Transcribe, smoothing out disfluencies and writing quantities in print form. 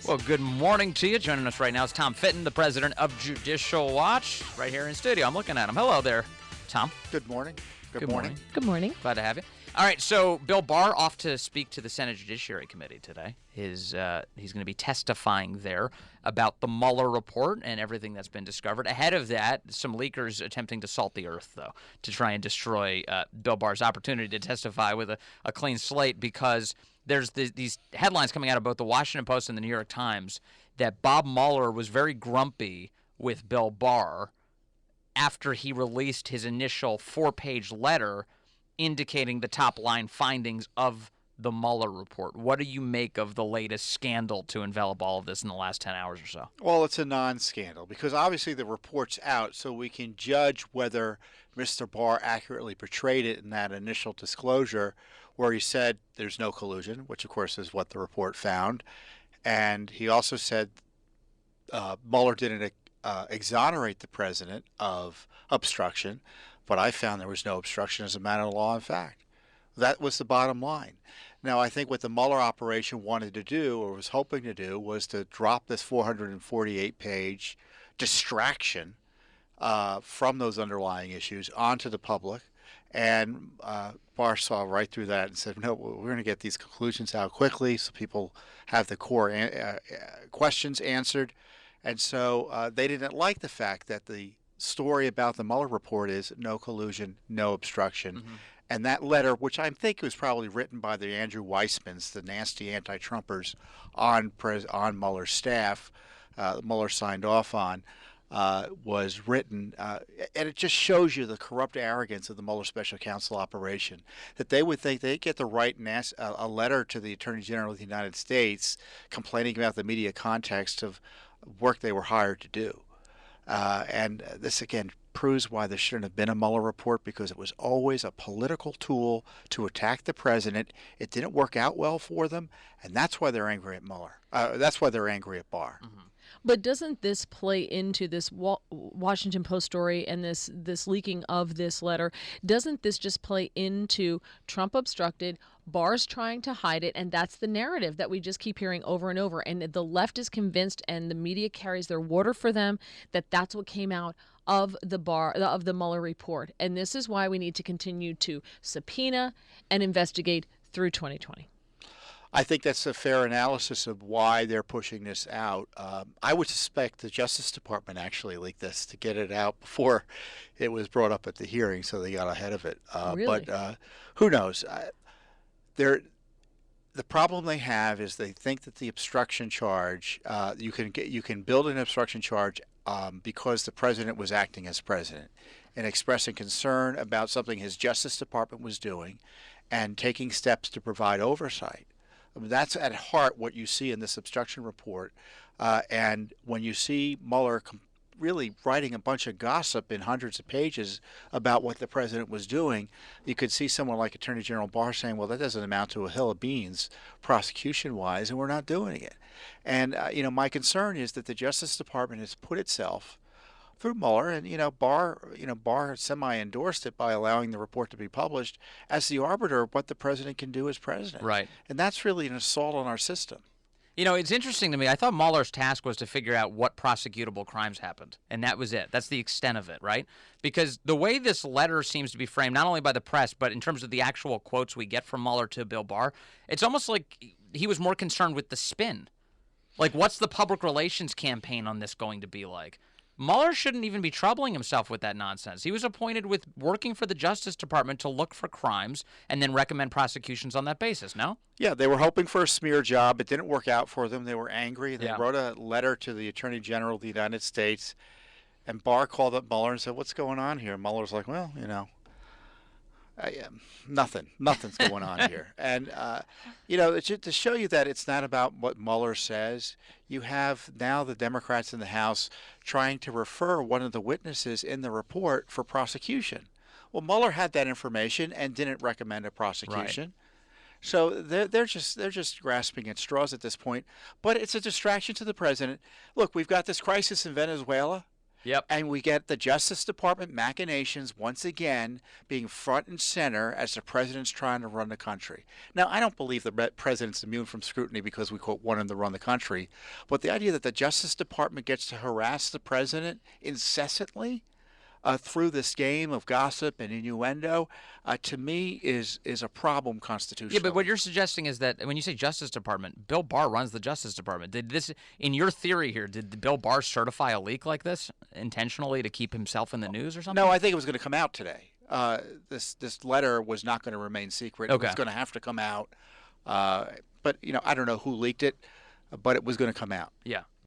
Well, good morning to you. Joining us right now is Tom Fitton, the president of Judicial Watch, right here in studio. I'm looking at him. Hello there, Tom. Good morning. Good morning. Good morning. Glad to have you. All right, so Bill Barr off to speak to the Senate Judiciary Committee today. He's going to be testifying there about the Mueller Report and everything that's been discovered. Ahead of that, some leakers attempting to salt the earth, though, to try and destroy Bill Barr's opportunity to testify with a clean slate, because there's these headlines coming out of both the Washington Post and the New York Times that Bob Mueller was very grumpy with Bill Barr after he released his initial 4-page letter indicating the top-line findings of the Mueller report. What do you make of the latest scandal to envelop all of this in the last 10 hours or so? Well, it's a non-scandal because obviously the report's out, so we can judge whether Mr. Barr accurately portrayed it in that initial disclosure where he said there's no collusion, which of course is what the report found. And he also said Mueller didn't exonerate the president of obstruction, but I found there was no obstruction as a matter of law and fact. That was the bottom line. Now, I think what the Mueller operation wanted to do, or was hoping to do, was to drop this 448-page distraction from those underlying issues onto the public. And Barr saw right through that and said, no, we're going to get these conclusions out quickly so people have the core questions answered. And so they didn't like the fact that the story about the Mueller report is no collusion, no obstruction. Mm-hmm. And that letter, which I think was probably written by the Andrew Weissmans, the nasty anti-Trumpers on Mueller's staff, Mueller signed off on, was written, and it just shows you the corrupt arrogance of the Mueller Special Counsel operation, that they would think they'd get to write a letter to the Attorney General of the United States complaining about the media context of work they were hired to do. And this, again, proves why there shouldn't have been a Mueller report, because it was always a political tool to attack the president. It didn't work out well for them, and that's why they're angry at Mueller. That's why they're angry at Barr. Mm-hmm. But doesn't this play into this Washington Post story and this leaking of this letter? Doesn't this just play into Trump obstructed, Barr's trying to hide it, and that's the narrative that we just keep hearing over and over? And the left is convinced, and the media carries their water for them, that that's what came out of the Mueller report. And this is why we need to continue to subpoena and investigate through 2020. I think that's a fair analysis of why they're pushing this out. I would suspect the Justice Department actually leaked this to get it out before it was brought up at the hearing, so they got ahead of it. Really? But who knows? The problem they have is they think that the obstruction charge, you can build an obstruction charge because the president was acting as president and expressing concern about something his Justice Department was doing and taking steps to provide oversight. I mean, that's at heart what you see in this obstruction report. And when you see Mueller really writing a bunch of gossip in hundreds of pages about what the president was doing, you could see someone like Attorney General Barr saying, well, that doesn't amount to a hill of beans prosecution-wise, and we're not doing it. And, my concern is that the Justice Department has put itself through Mueller, and Barr semi-endorsed it by allowing the report to be published as the arbiter of what the president can do as president. Right. And that's really an assault on our system. It's interesting to me. I thought Mueller's task was to figure out what prosecutable crimes happened, and that was it. That's the extent of it, right? Because the way this letter seems to be framed, not only by the press, but in terms of the actual quotes we get from Mueller to Bill Barr, it's almost like he was more concerned with the spin. Like, what's the public relations campaign on this going to be like? Mueller shouldn't even be troubling himself with that nonsense. He was appointed with working for the Justice Department to look for crimes and then recommend prosecutions on that basis, no? Yeah, they were hoping for a smear job. It didn't work out for them. They were angry. They wrote a letter to the Attorney General of the United States, and Barr called up Mueller and said, what's going on here? Mueller's like, well, nothing's going on here. And, to show you that it's not about what Mueller says, you have now the Democrats in the House trying to refer one of the witnesses in the report for prosecution. Well, Mueller had that information and didn't recommend a prosecution. Right. So they're just grasping at straws at this point. But it's a distraction to the president. Look, we've got this crisis in Venezuela. Yep. And we get the Justice Department machinations once again being front and center as the president's trying to run the country. Now, I don't believe the president's immune from scrutiny because we, quote, want him to run the country. But the idea that the Justice Department gets to harass the president incessantly through this game of gossip and innuendo, to me, is a problem constitutionally. Yeah, but what you're suggesting is that when you say Justice Department, Bill Barr runs the Justice Department. Did this, in your theory here, did Bill Barr certify a leak like this intentionally to keep himself in the news or something? No, I think it was going to come out today. This letter was not going to remain secret. Okay. It was going to have to come out. But I don't know who leaked it, but it was going to come out. Yeah.